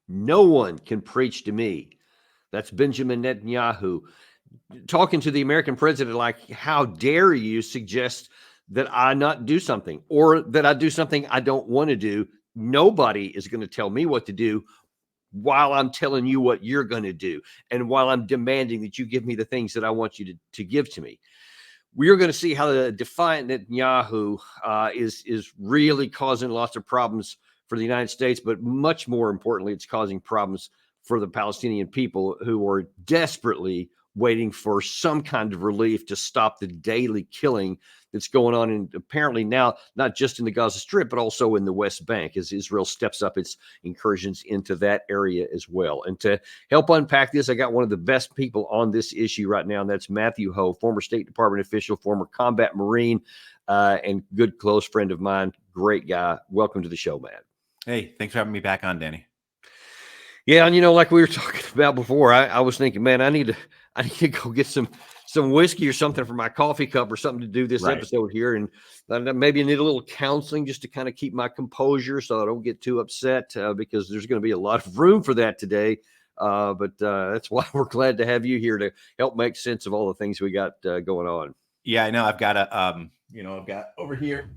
No one can preach to me. That's Benjamin Netanyahu talking to the American president like, how dare you suggest that I not do something or that I do something I don't want to do? Nobody is going to tell me what to do while I'm telling you what you're going to do and while I'm demanding that you give me the things that I want you to give to me. We are going to see how the defiant Netanyahu is really causing lots of problems for the United States, but much more importantly, it's causing problems for the Palestinian people who are desperately waiting for some kind of relief to stop the daily killing that's going on, and apparently now not just in the Gaza Strip, but also in the West Bank as Israel steps up its incursions into that area as well. And to help unpack this, I got one of the best people on this issue right now, and that's Matthew Hoh, former State Department official, former combat Marine, and good close friend of mine. Great guy. Welcome to the show, Matt. Hey, thanks for having me back on, Danny. Yeah, and like we were talking about before, I was thinking, man, I need to go get some whiskey or something for my coffee cup or something to do this episode here, and maybe I need a little counseling just to kind of keep my composure so I don't get too upset because there's going to be a lot of room for that today. But that's why we're glad to have you here to help make sense of all the things we got going on. Yeah, I know. I've got I've got over here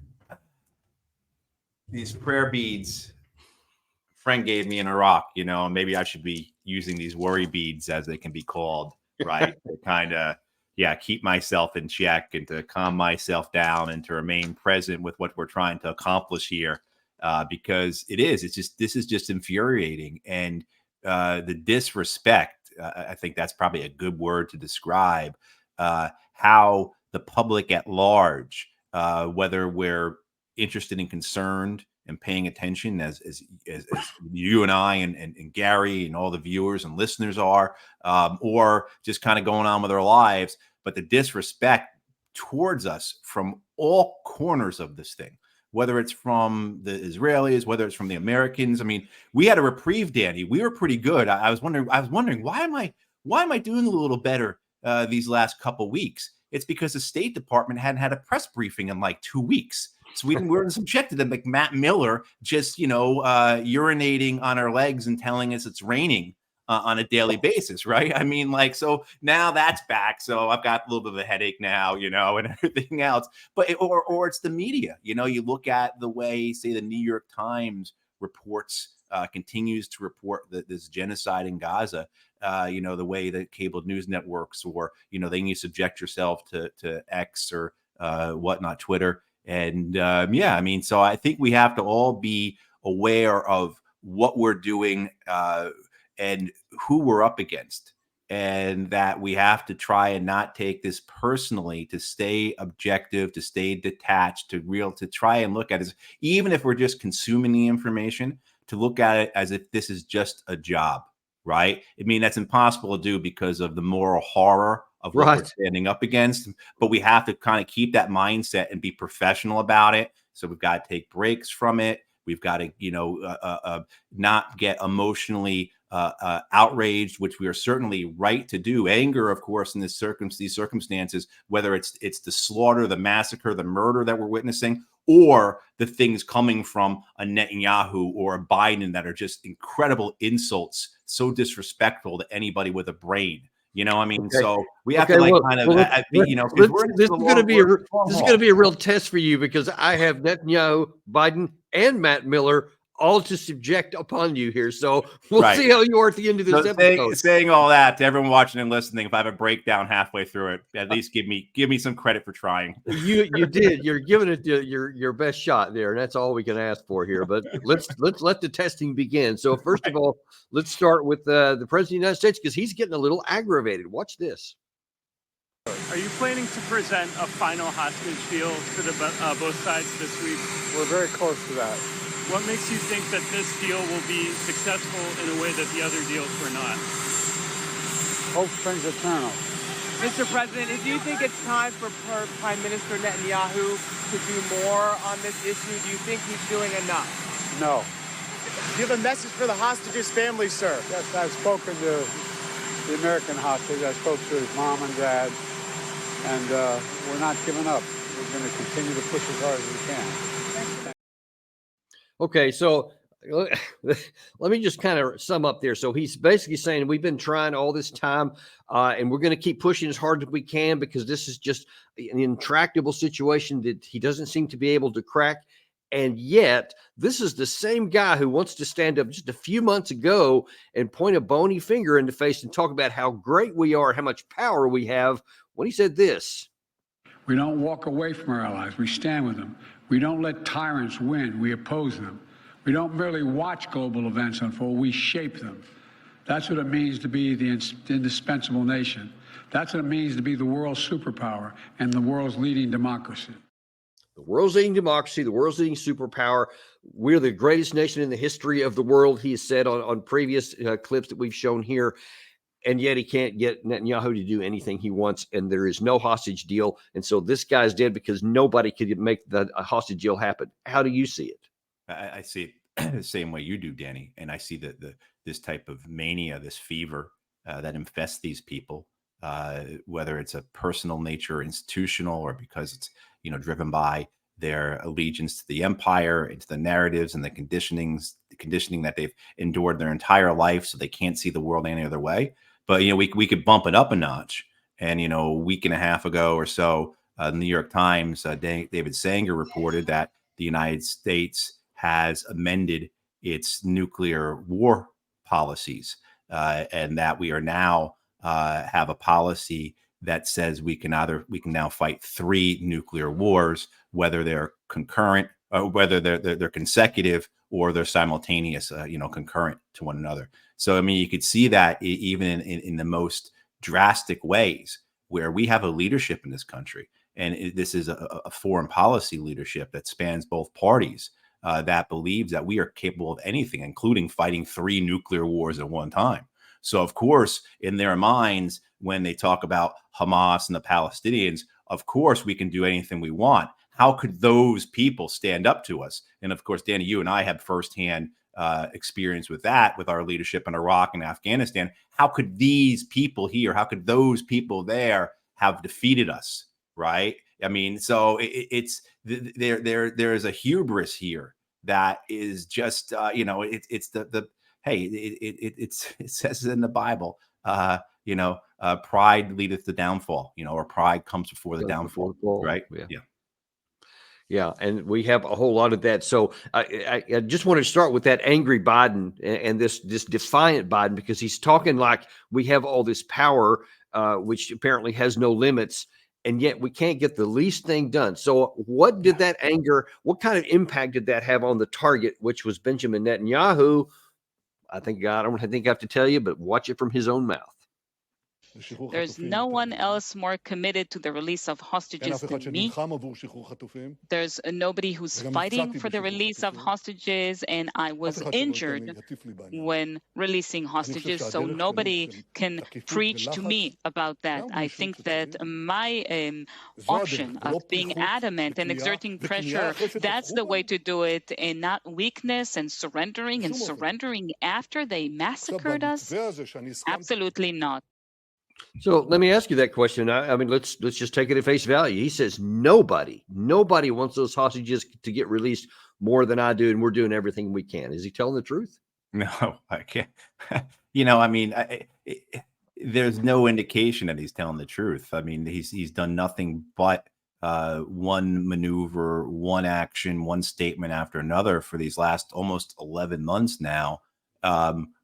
these prayer beads. Friend gave me in Iraq, maybe I should be using these worry beads, as they can be called, right? To kind of, keep myself in check and to calm myself down and to remain present with what we're trying to accomplish here, because this is just infuriating. And the disrespect, I think that's probably a good word to describe how the public at large, whether we're interested and concerned and paying attention as you and I and Gary and all the viewers and listeners are, or just kind of going on with our lives, but the disrespect towards us from all corners of this thing, whether it's from the Israelis, whether it's from the Americans. I mean, we had a reprieve, Danny. We were pretty good. I was wondering why am I doing a little better these last couple weeks? It's because the State Department hadn't had a press briefing in like 2 weeks. So we weren't subjected to like Matt Miller just, urinating on our legs and telling us it's raining on a daily basis, right? I mean, so now that's back. So I've got a little bit of a headache now, and everything else. But or it's the media. You look at the way, say, the New York Times reports, continues to report this genocide in Gaza. The way that cable news networks, or then you subject yourself to X or whatnot, Twitter. And so I think we have to all be aware of what we're doing and who we're up against, and that we have to try and not take this personally, to stay objective, to stay detached, to try and look at it, even if we're just consuming the information, to look at it as if this is just a job, right? I mean, that's impossible to do because of the moral horror of what we're standing up against, but we have to kind of keep that mindset and be professional about it. So we've got to take breaks from it. We've got to, not get emotionally outraged, which we are certainly right to do. Anger, of course, in these circumstances, whether it's the slaughter, the massacre, the murder that we're witnessing, or the things coming from a Netanyahu or a Biden that are just incredible insults, so disrespectful to anybody with a brain. So we have to this is going to be a real test for you, because I have Netanyahu, Biden, and Matt Miller all to subject upon you here. So we'll see how you are at the end of this episode. Saying all that to everyone watching and listening, if I have a breakdown halfway through it, at least give me some credit for trying. You did. You're giving it your best shot there, and that's all we can ask for here. But let's let the testing begin. So first of all, let's start with the President of the United States, because he's getting a little aggravated. Watch this. Are you planning to present a final hostage deal to the both sides this week? We're very close to that. What makes you think that this deal will be successful in a way that the other deals were not? Hope springs eternal. Mr. President, do you think it's time for Prime Minister Netanyahu to do more on this issue? Do you think he's doing enough? No. Do you have a message for the hostages' family, sir? Yes, I've spoken to the American hostage. I spoke to his mom and dad, and we're not giving up. We're going to continue to push as hard as we can. Okay, so Let me just kind of sum up there. So he's basically saying we've been trying all this time, and we're going to keep pushing as hard as we can because this is just an intractable situation that he doesn't seem to be able to crack. And yet, this is the same guy who wants to stand up just a few months ago and point a bony finger in the face and talk about how great we are, how much power we have, when he said this. We don't walk away from our allies. We stand with them. We don't let tyrants win. We oppose them. We don't merely watch global events unfold. We shape them. That's what it means to be the indispensable nation. That's what it means to be the world's superpower and the world's leading democracy. The world's leading democracy, the world's leading superpower. We're the greatest nation in the history of the world, he has said on previous clips that we've shown here. And yet he can't get Netanyahu to do anything he wants, and there is no hostage deal. And so this guy's dead because nobody could make a hostage deal happen. How do you see it? I see it the same way you do, Danny. And I see this type of mania, this fever that infests these people, whether it's a personal nature, or institutional, or because it's driven by their allegiance to the empire and to the narratives and the conditioning that they've endured their entire life, so they can't see the world any other way. But we could bump it up a notch. And a week and a half ago or so, the New York Times, David Sanger reported that the United States has amended its nuclear war policies, and that we are now have a policy that says we can now fight 3 nuclear wars, whether they're concurrent, or whether they're consecutive, or they're simultaneous, concurrent to one another. So, I mean, you could see that even in the most drastic ways, where we have a leadership in this country, and this is a foreign policy leadership that spans both parties, that believes that we are capable of anything, including fighting 3 nuclear wars at one time. So, of course, in their minds, when they talk about Hamas and the Palestinians, of course, we can do anything we want. How could those people stand up to us? And of course, Danny, you and I have firsthand experience with that, with our leadership in Iraq and Afghanistan. How could these people here, how could those people there have defeated us? Right? I mean, so there is a hubris here that is just it's the hey, it says in the Bible, pride leadeth to downfall, or pride comes before the downfall, right? Yeah. Yeah, and we have a whole lot of that. So I just want to start with that angry Biden and this defiant Biden, because he's talking like we have all this power, which apparently has no limits, and yet we can't get the least thing done. So what did that anger, what kind of impact did that have on the target, which was Benjamin Netanyahu? I don't think I have to tell you, but watch it from his own mouth. There's no one else more committed to the release of hostages than me. There's nobody who's fighting for the release of hostages, and I was injured when releasing hostages, so nobody can preach to me about that. I think that my option of being adamant and exerting pressure, that's the way to do it, and not weakness and surrendering after they massacred us. Absolutely not. So let me ask you that question. I mean, let's just take it at face value. He says nobody wants those hostages to get released more than I do, and we're doing everything we can. Is he telling the truth? No, I can't. I mean, there's no indication that he's telling the truth. I mean, he's done nothing but one maneuver, one action, one statement after another for these last almost 11 months now,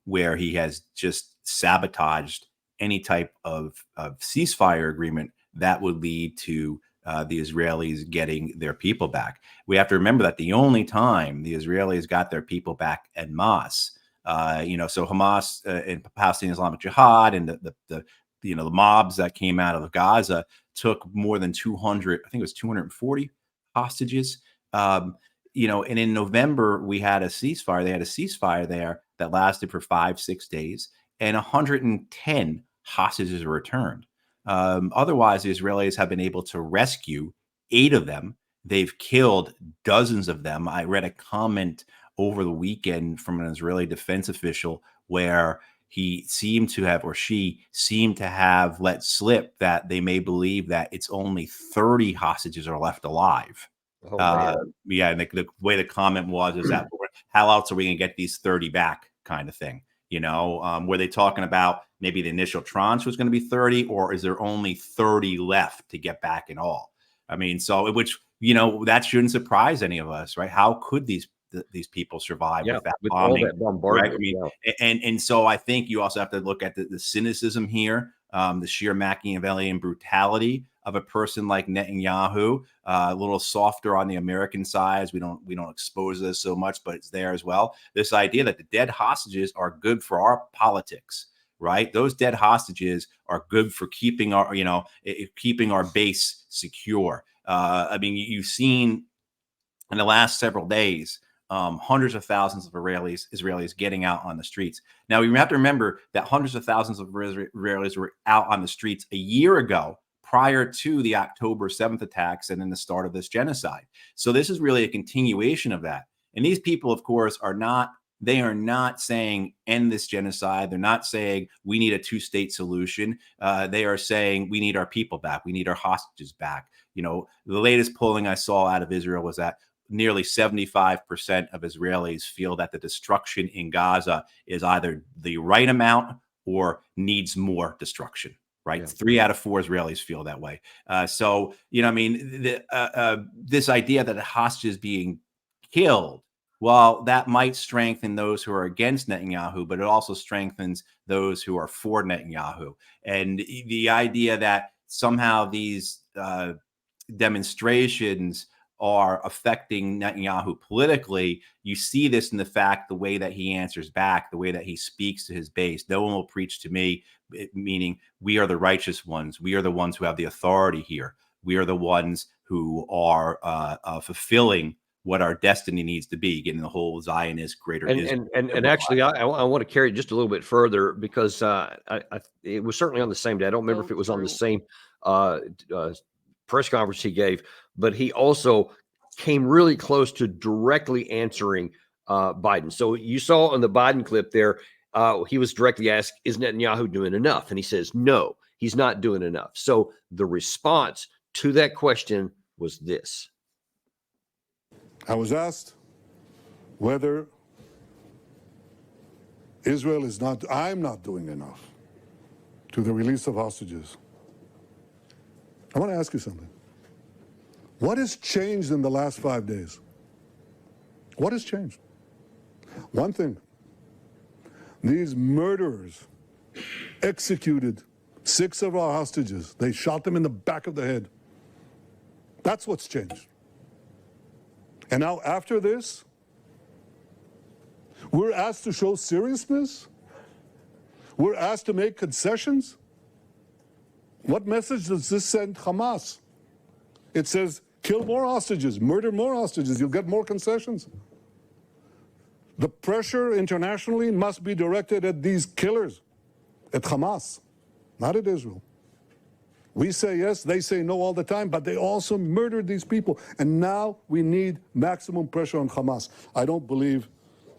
where he has just sabotaged any type of ceasefire agreement that would lead to the Israelis getting their people back. We have to remember that the only time the Israelis got their people back en masse, so Hamas and Palestinian Islamic Jihad and the mobs that came out of Gaza took more than 200, I think it was 240 hostages. And in November we had a ceasefire. They had a ceasefire there that lasted for 5-6 days, and 110 hostages were returned. Otherwise, the Israelis have been able to rescue 8 of them. They've killed dozens of them. I read a comment over the weekend from an Israeli defense official where he seemed to have, or she seemed to have, let slip that they may believe that it's only 30 hostages are left alive. Oh, and the way the comment was is that how else are we going to get these 30 back kind of thing? Were they talking about maybe the initial tranche was going to be 30, or is there only 30 left to get back in all? I mean, so which, that shouldn't surprise any of us, right? How could these people survive with that bombing, all that bombardment? Right? I mean, and so I think you also have to look at the cynicism here, the sheer Machiavellian brutality of a person like Netanyahu, a little softer on the American side. We don't expose this so much, but it's there as well. This idea that the dead hostages are good for our politics, right? Those dead hostages are good for keeping our base secure. I mean, you've seen in the last several days, hundreds of thousands of Israelis getting out on the streets. Now, we have to remember that hundreds of thousands of Israelis were out on the streets a year ago, prior to the October 7th attacks and then the start of this genocide. So this is really a continuation of that. And these people, of course, are not saying end this genocide. They're not saying we need a two-state solution. They are saying we need our people back. We need our hostages back. The latest polling I saw out of Israel was that nearly 75% of Israelis feel that the destruction in Gaza is either the right amount or needs more destruction. Right. Yeah. 3 out of 4 Israelis feel that way. So, this idea that a hostage is being killed, well, that might strengthen those who are against Netanyahu, but it also strengthens those who are for Netanyahu. And the idea that somehow these demonstrations are affecting Netanyahu politically, you see this in the way that he answers back, the way that he speaks to his base. No one will preach to me, meaning we are the righteous ones. We are the ones who have the authority here. We are the ones who are fulfilling what our destiny needs to be, getting the whole Zionist greater Israel. And actually, I want to carry it just a little bit further, because it was certainly on the same day. I don't remember if it was on the same press conference he gave, but he also came really close to directly answering Biden. So you saw on the Biden clip there, he was directly asked, is Netanyahu doing enough? And he says, no, he's not doing enough. So the response to that question was this. I was asked whether I'm not doing enough to the release of hostages. I want to ask you something. What has changed in the last 5 days? What has changed? One thing. These murderers executed 6 of our hostages. They shot them in the back of the head. That's what's changed. And now after this, we're asked to show seriousness? We're asked to make concessions? What message does this send Hamas? It says, kill more hostages, murder more hostages, you'll get more concessions. The pressure internationally must be directed at these killers, at Hamas, not at Israel. We say yes, they say no all the time, but they also murdered these people. And now we need maximum pressure on Hamas. I don't believe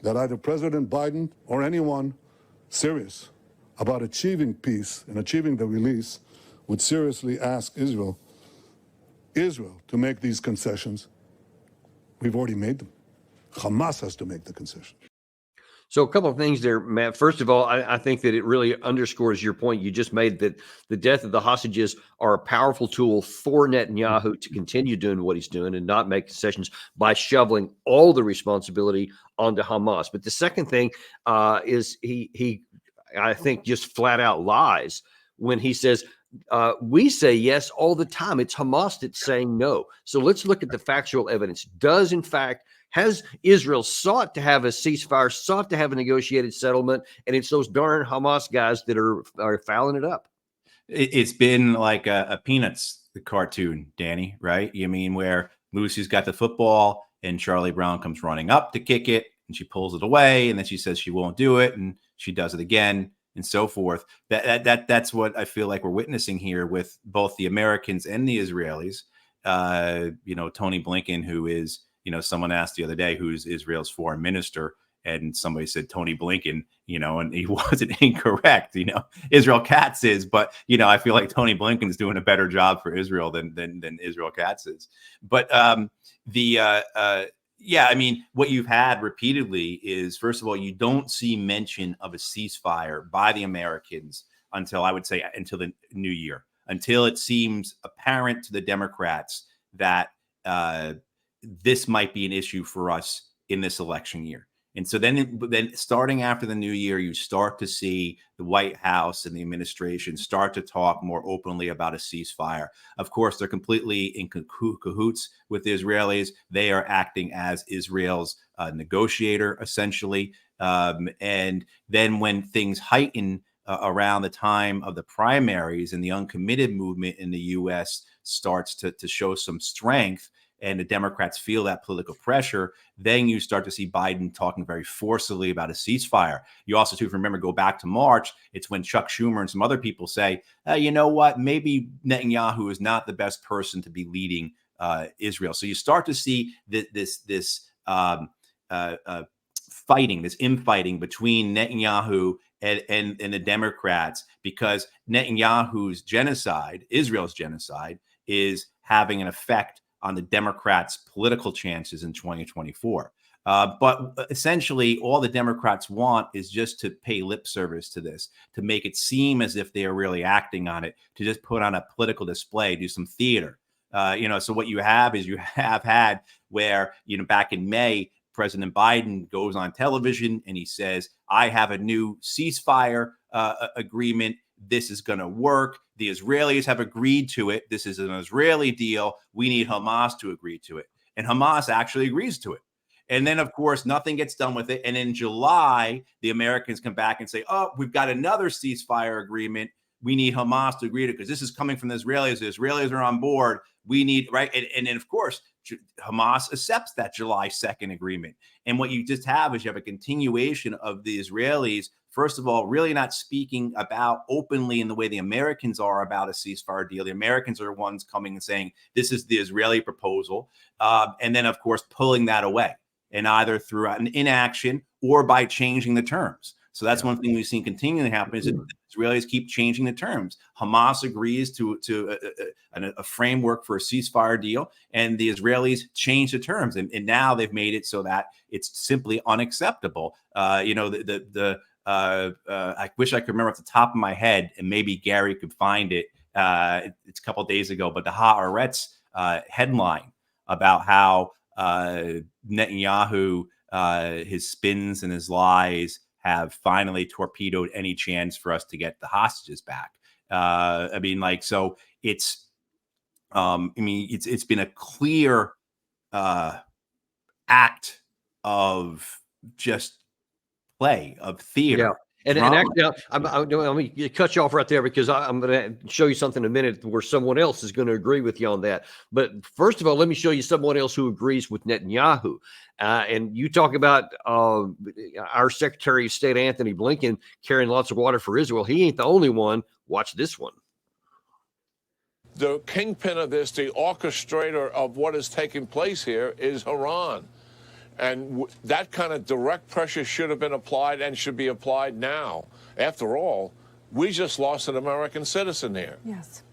that either President Biden or anyone serious about achieving peace and achieving the release would seriously ask Israel to make these concessions. We've already made them. Hamas has to make the concession. So a couple of things there, Matt. First of all, I think that it really underscores your point you just made, that the death of the hostages are a powerful tool for Netanyahu to continue doing what he's doing and not make concessions by shoveling all the responsibility onto Hamas. But the second thing is he, I think, just flat out lies when he says, we say yes all the time. It's Hamas that's saying no. So let's look at the factual evidence. Has Israel sought to have a ceasefire, sought to have a negotiated settlement, and it's those darn Hamas guys that are fouling it up? It's been like a Peanuts cartoon, Danny, right? You mean where Lucy's got the football and Charlie Brown comes running up to kick it and she pulls it away, and then she says she won't do it and she does it again and so forth. That's what I feel like we're witnessing here with both the Americans and the Israelis. Tony Blinken, who is, someone asked the other day who's Israel's foreign minister, and somebody said Tony Blinken, and he wasn't incorrect. Israel Katz is, but I feel like Tony Blinken is doing a better job for Israel than Israel Katz is. But Yeah, I mean, what you've had repeatedly is, first of all, you don't see mention of a ceasefire by the Americans until, I would say, until the new year, until it seems apparent to the Democrats that this might be an issue for us in this election year. And so then starting after the new year, you start to see the White House and the administration start to talk more openly about a ceasefire. Of course, they're completely in cahoots with the Israelis. They are acting as Israel's negotiator, essentially. And then when things heighten around the time of the primaries and the uncommitted movement in the U.S. starts to show some strength, and the Democrats feel that political pressure, then you start to see Biden talking very forcibly about a ceasefire. You also, too, remember, go back to March, it's when Chuck Schumer and some other people say, you know what, maybe Netanyahu is not the best person to be leading Israel. So you start to see this fighting, this infighting between Netanyahu and the Democrats, because Netanyahu's genocide, Israel's genocide, is having an effect on the Democrats' political chances in 2024. But essentially, all the Democrats want is just to pay lip service to this, to make it seem as if they are really acting on it, to just put on a political display, do some theater. So what you have is you have had where, back in May, President Biden goes on television and he says, I have a new ceasefire agreement. This is going to work. The Israelis have agreed to it. This is an Israeli deal. We need Hamas to agree to it. And Hamas actually agrees to it. And then, of course, nothing gets done with it. And in July, the Americans come back and say, oh, we've got another ceasefire agreement. We need Hamas to agree to it because this is coming from the Israelis. The Israelis are on board. We need, right? And then, of course, Hamas accepts that July 2nd agreement. And what you just have is you have a continuation of the Israelis, first of all, really not speaking about openly in the way the Americans are about a ceasefire deal. The Americans are the ones coming and saying, this is the Israeli proposal. And then, of course, pulling that away, and either through an inaction or by changing the terms. So that's one thing we've seen continually happen is that the Israelis keep changing the terms. Hamas agrees to a framework for a ceasefire deal, and the Israelis change the terms. And now they've made it so that it's simply unacceptable. I wish I could remember off the top of my head, and maybe Gary could find it. It's a couple of days ago, but the Haaretz headline about how Netanyahu, his spins and his lies have finally torpedoed any chance for us to get the hostages back. So it's been a clear act of just play, of theater. Yeah. And actually, let me cut you off right there because I'm going to show you something in a minute where someone else is going to agree with you on that. But first of all, let me show you someone else who agrees with Netanyahu. And you talk about our Secretary of State, Anthony Blinken, carrying lots of water for Israel. He ain't the only one. Watch this one. The kingpin of this, the orchestrator of what is taking place here is Iran. And that kind of direct pressure should have been applied and should be applied now. After all, we just lost an American citizen here. Yes.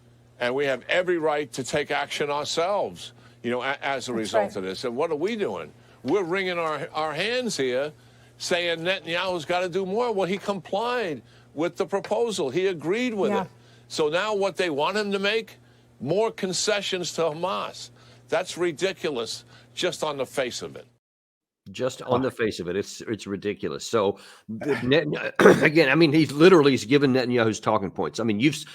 And we have every right to take action ourselves, as a result of this. And what are we doing? We're wringing our hands here saying Netanyahu's got to do more. Well, he complied with the proposal. He agreed with it. So now what they want him to make? More concessions to Hamas. That's ridiculous just on the face of it. Just on the face of it, it's ridiculous. So again, he's given Netanyahu's talking points.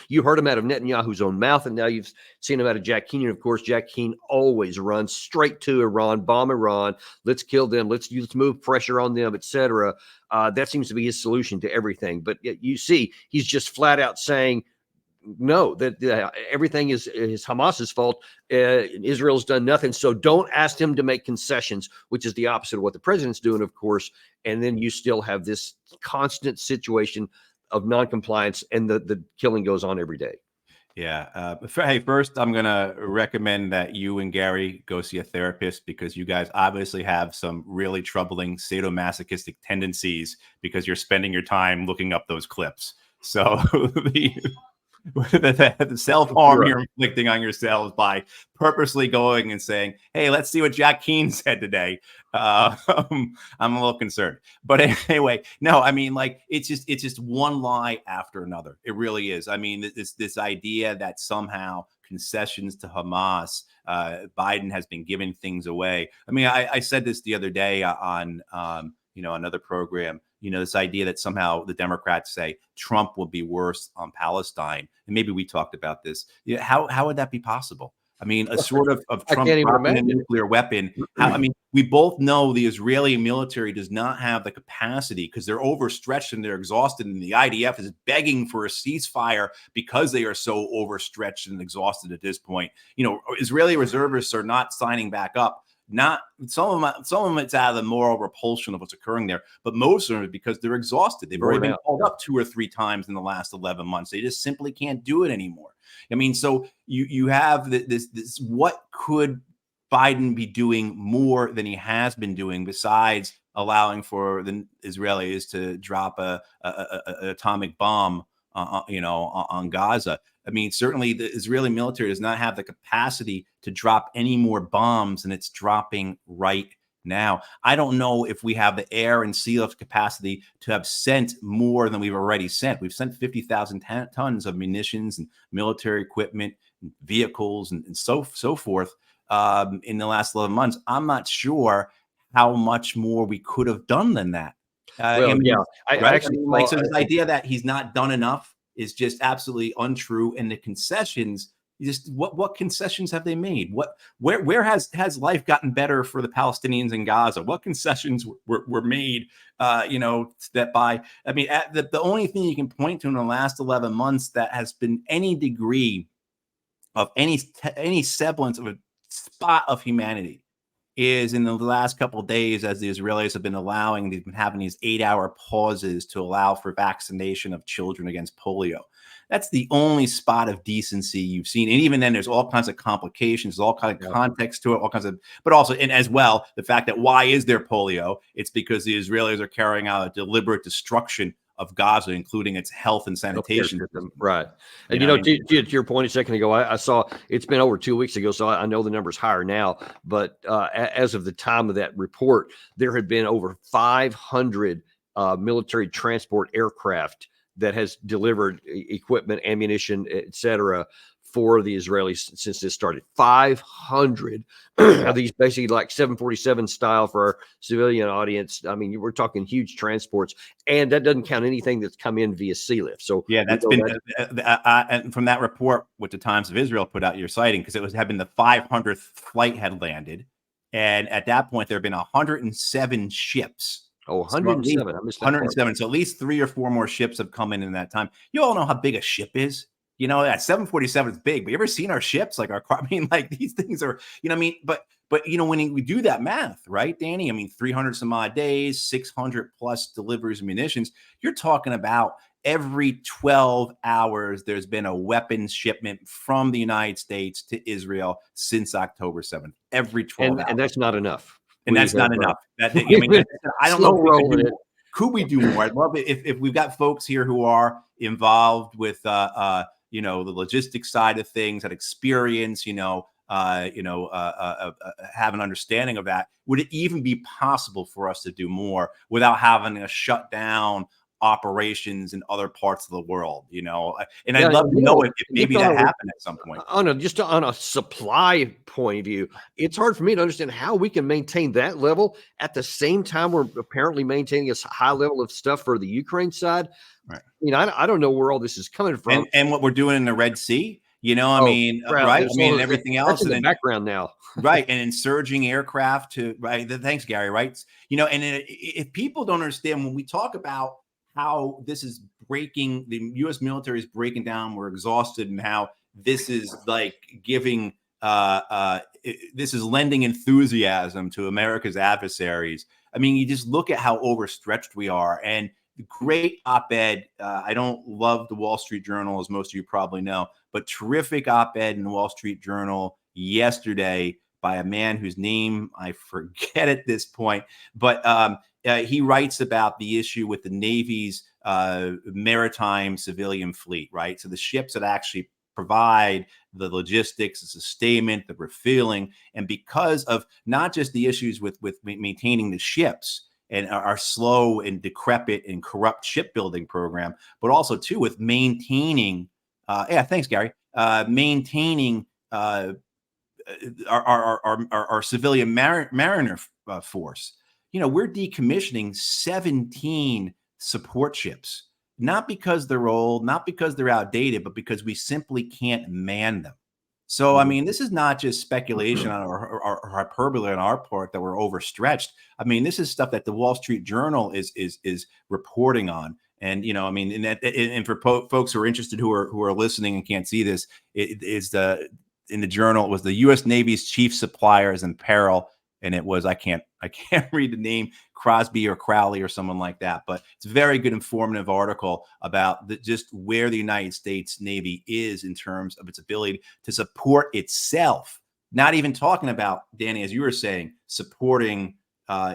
You heard him out of Netanyahu's own mouth, and now you've seen him out of Jack Keane. Of course, Jack Keane always runs straight to Iran, bomb Iran. Let's kill them. Let's move pressure on them, etc. That seems to be his solution to everything. But you see, he's just flat out saying, no, that everything is Hamas's fault. Israel's done nothing. So don't ask him to make concessions, which is the opposite of what the president's doing, of course. And then you still have this constant situation of noncompliance, and the killing goes on every day. Yeah. Hey, first, I'm going to recommend that you and Gary go see a therapist because you guys obviously have some really troubling sadomasochistic tendencies because you're spending your time looking up those clips. So the self-harm you're inflicting on yourselves by purposely going and saying, hey, let's see what Jack Keane said today. I'm a little concerned. But anyway, no, I mean, like, it's just one lie after another. It really is. I mean, this idea that somehow concessions to Hamas, Biden has been giving things away. I mean, I said this the other day on another program. This idea that somehow the Democrats say Trump will be worse on Palestine. And maybe we talked about this. How would that be possible? I mean, a sort of Trump dropping a nuclear weapon. We both know the Israeli military does not have the capacity because they're overstretched and they're exhausted. And the IDF is begging for a ceasefire because they are so overstretched and exhausted at this point. Israeli reservists are not signing back up. Not some of them, it's out of the moral repulsion of what's occurring there, but most of them is because they're exhausted. They've already been called up 2 or 3 times in the last 11 months. They just simply can't do it anymore. I mean, so you have this. What could Biden be doing more than he has been doing besides allowing for the Israelis to drop an atomic bomb, on Gaza? I mean, certainly the Israeli military does not have the capacity to drop any more bombs than it's dropping right now. I don't know if we have the air and sea lift capacity to have sent more than we've already sent. We've sent 50,000 tons of munitions and military equipment, and vehicles, and so forth in the last 11 months. I'm not sure how much more we could have done than that. I actually so this idea that he's not done enough is just absolutely untrue. And the concessions, just what concessions have they made? Where has life gotten better for the Palestinians in Gaza? What concessions were made? The only thing you can point to in the last 11 months that has been any degree of any semblance of a spot of humanity is in the last couple of days, as the Israelis have been they've been having these 8-hour pauses to allow for vaccination of children against polio. That's the only spot of decency you've seen. And even then, there's all kinds of complications, all kinds of context to it, but also, and as well, the fact that why is there polio? It's because the Israelis are carrying out a deliberate destruction of Gaza, including its health and sanitation system. Right. And to your point a second ago, I saw it's been over 2 weeks ago, so I know the number's higher now. But as of the time of that report, there had been over 500 military transport aircraft that has delivered equipment, ammunition, etc., for the Israelis since this started. 500 of these, basically like 747 style for our civilian audience. I mean, we're talking huge transports, and that doesn't count anything that's come in via sea lift. So yeah, that's been and from that report, what the Times of Israel put out, you're citing, because it had been the 500th flight had landed, and at that point there have been 107 ships. Oh, 107. I missed that 107. part. So at least 3 or 4 more ships have come in that time. You all know how big a ship is. That 747 is big, but you ever seen our ships? Like these things are, but when we do that math, right, Danny? I mean, 300 some odd days, 600 plus deliveries of munitions. You're talking about every 12 hours, there's been a weapons shipment from the United States to Israel since October 7th. Every 12 hours. And that's not enough. And that's not enough. I don't know if could we do more? I'd love it if we've got folks here who are involved with the logistics side of things, that experience, have an understanding of that. Would it even be possible for us to do more without having to shut down operations in other parts of the world? And I'd love to know if maybe that happened at some point. On a supply point of view, it's hard for me to understand how we can maintain that level at the same time we're apparently maintaining a high level of stuff for the Ukraine side. Right. I don't know where all this is coming from, and what we're doing in the Red Sea. Right? Everything else in the background now, right? And insurging aircraft to right. Thanks, Gary. Right? And if people don't understand when we talk about how this is breaking, the U.S. military is breaking down, we're exhausted, and how this is like giving, this is lending enthusiasm to America's adversaries. I mean, you just look at how overstretched we are. And the great op-ed, I don't love the Wall Street Journal, as most of you probably know, but terrific op-ed in the Wall Street Journal yesterday by a man whose name I forget at this point, but he writes about the issue with the Navy's maritime civilian fleet, right? So the ships that actually provide the logistics, the sustainment, the refueling, and because of not just the issues with maintaining the ships and our slow and decrepit and corrupt shipbuilding program, but also too with maintaining, thanks, Gary, maintaining our civilian mariner force. We're decommissioning 17 support ships, not because they're old, not because they're outdated, but because we simply can't man them. So, I mean, this is not just speculation or hyperbole on our part that we're overstretched. I mean, this is stuff that the Wall Street Journal is reporting on. And, I mean, and for folks who are interested, who are listening and can't see this, in the Journal, it was the U.S. Navy's chief suppliers in peril. And it was, I can't read the name, Crosby or Crowley or someone like that, but it's a very good informative article about just where the United States Navy is in terms of its ability to support itself. Not even talking about, Danny, as you were saying, supporting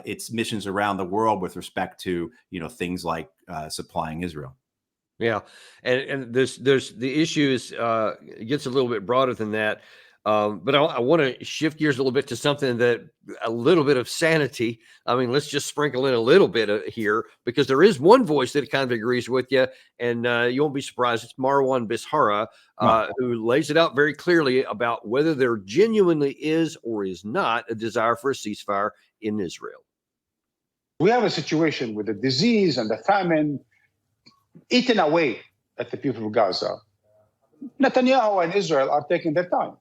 its missions around the world with respect to, things like supplying Israel. Yeah. And there's the issue is, it gets a little bit broader than that. But I want to shift gears a little bit to something a little bit of sanity. I mean, let's just sprinkle in a little bit here, because there is one voice that kind of agrees with you, and you won't be surprised. It's Marwan Bishara, who lays it out very clearly about whether there genuinely is or is not a desire for a ceasefire in Israel. We have a situation with the disease and the famine eating away at the people of Gaza. Netanyahu and Israel are taking their time.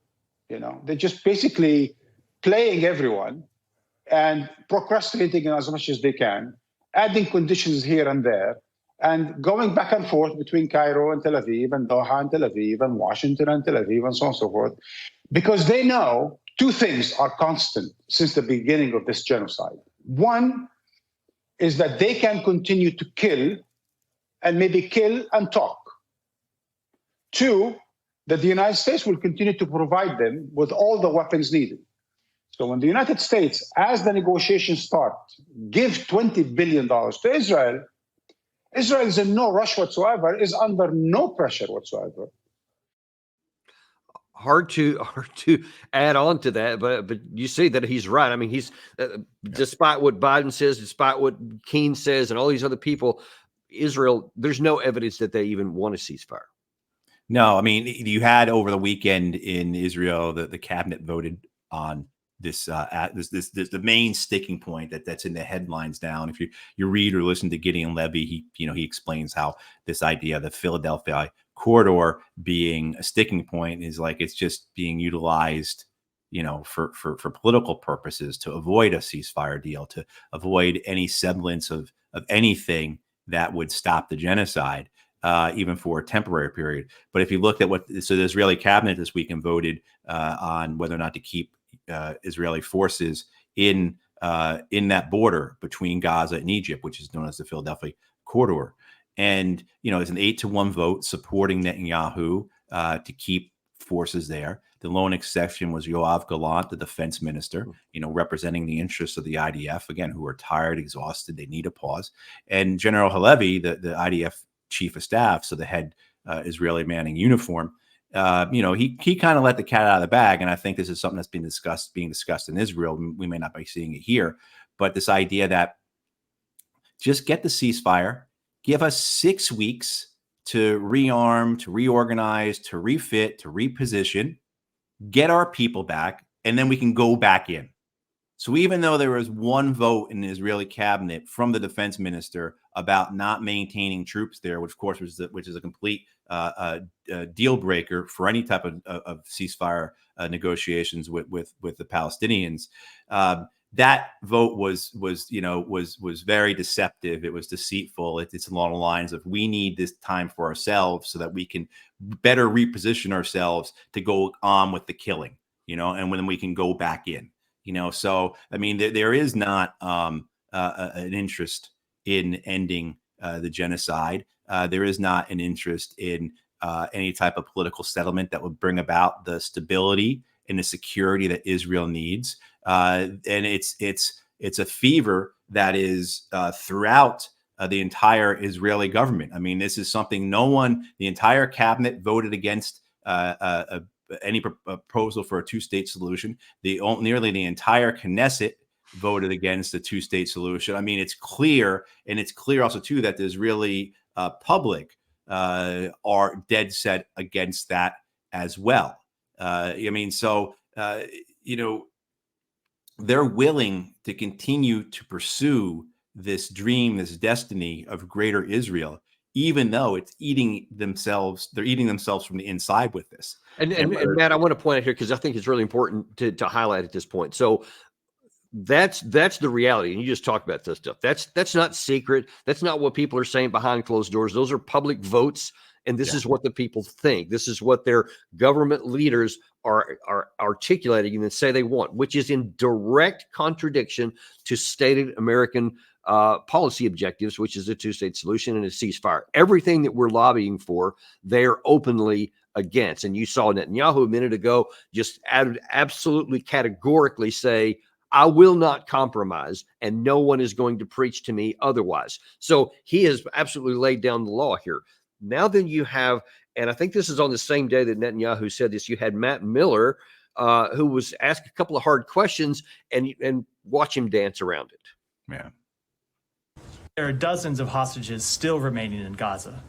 They're just basically playing everyone and procrastinating as much as they can, adding conditions here and there, and going back and forth between Cairo and Tel Aviv and Doha and Tel Aviv and Washington and Tel Aviv and so on and so forth, because they know two things are constant since the beginning of this genocide. One is that they can continue to kill and maybe kill and talk. Two, that the United States will continue to provide them with all the weapons needed. So when the United States, as the negotiations start, give $20 billion to Israel, Israel is in no rush whatsoever, is under no pressure whatsoever. Hard to add on to that, but you see that he's right. I mean, he's despite what Biden says, despite what Keane says, and all these other people, Israel, there's no evidence that they even want a ceasefire. No, I mean, you had over the weekend in Israel, the cabinet voted on this the main sticking point that's in the headlines now. And if you read or listen to Gideon Levy, he explains how this idea of the Philadelphia corridor being a sticking point is like it's just being utilized, for political purposes, to avoid a ceasefire deal, to avoid any semblance of anything that would stop the genocide. Even for a temporary period. But if you looked at the Israeli cabinet this weekend voted on whether or not to keep Israeli forces in that border between Gaza and Egypt, which is known as the Philadelphia corridor. And, it's an 8-1 vote supporting Netanyahu to keep forces there. The lone exception was Yoav Gallant, the defense minister, representing the interests of the IDF, again, who are tired, exhausted, they need a pause. And General Halevi, the IDF chief of staff, so the head Israeli man in uniform, he kind of let the cat out of the bag. And I think this is something that's being discussed in Israel. We may not be seeing it here, but this idea that just get the ceasefire, give us 6 weeks to rearm, to reorganize, to refit, to reposition, get our people back, and then we can go back in. So even though there was one vote in the Israeli cabinet from the defense minister about not maintaining troops there, which of course which is a complete deal breaker for any type of ceasefire negotiations with the Palestinians, that vote was very deceptive. It was deceitful. It's along the lines of, we need this time for ourselves so that we can better reposition ourselves to go on with the killing, and when we can go back in. So, I mean, there is not an interest in ending the genocide. There is not an interest in any type of political settlement that would bring about the stability and the security that Israel needs. And it's a fever that is throughout the entire Israeli government. I mean, this is something the entire cabinet voted against any proposal for a two-state solution. Nearly the entire Knesset voted against a two-state solution. I mean, it's clear, and it's clear also too that the Israeli public are dead set against that as well. I mean, so they're willing to continue to pursue this dream, this destiny of greater Israel, even though it's eating themselves. They're eating themselves from the inside with this. And Matt, I want to point out here, because I think it's really important to highlight at this point. So that's the reality. And you just talked about this stuff. That's not secret. That's not what people are saying behind closed doors. Those are public votes. And this is what the people think. This is what their government leaders are articulating and say they want, which is in direct contradiction to stated American policy objectives, which is a two-state solution and a ceasefire. Everything that we're lobbying for, they're openly against. And you saw Netanyahu a minute ago just absolutely categorically say, I will not compromise, and no one is going to preach to me otherwise. So he has absolutely laid down the law here. Now then you have, and I think this is on the same day that Netanyahu said this, you had Matt Miller, who was asked a couple of hard questions, and watch him dance around it. Yeah. There are dozens of hostages still remaining in Gaza,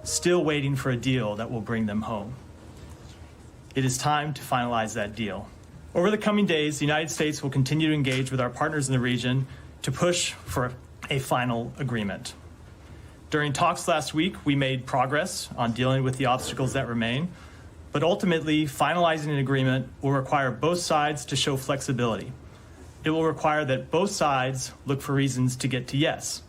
still waiting for a deal that will bring them home. It is time to finalize that deal. Over the coming days, the United States will continue to engage with our partners in the region to push for a final agreement. During talks last week, we made progress on dealing with the obstacles that remain, but ultimately, finalizing an agreement will require both sides to show flexibility. It will require that both sides look for reasons to get to yes,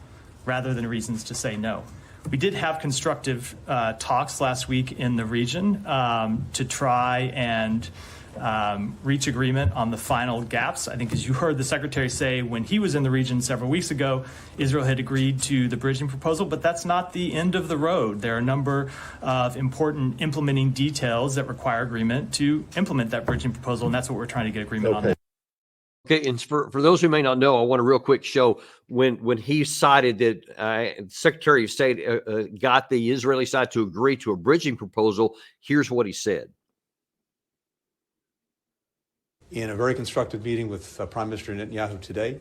rather than reasons to say no. We did have constructive talks last week in the region to try and reach agreement on the final gaps. I think, as you heard the secretary say when he was in the region several weeks ago, Israel had agreed to the bridging proposal, but that's not the end of the road. There are a number of important implementing details that require agreement to implement that bridging proposal, and that's what we're trying to get agreement on. Okay, and for those who may not know, I want to real quick show when he cited that Secretary of State got the Israeli side to agree to a bridging proposal. Here's what he said. In a very constructive meeting with Prime Minister Netanyahu today,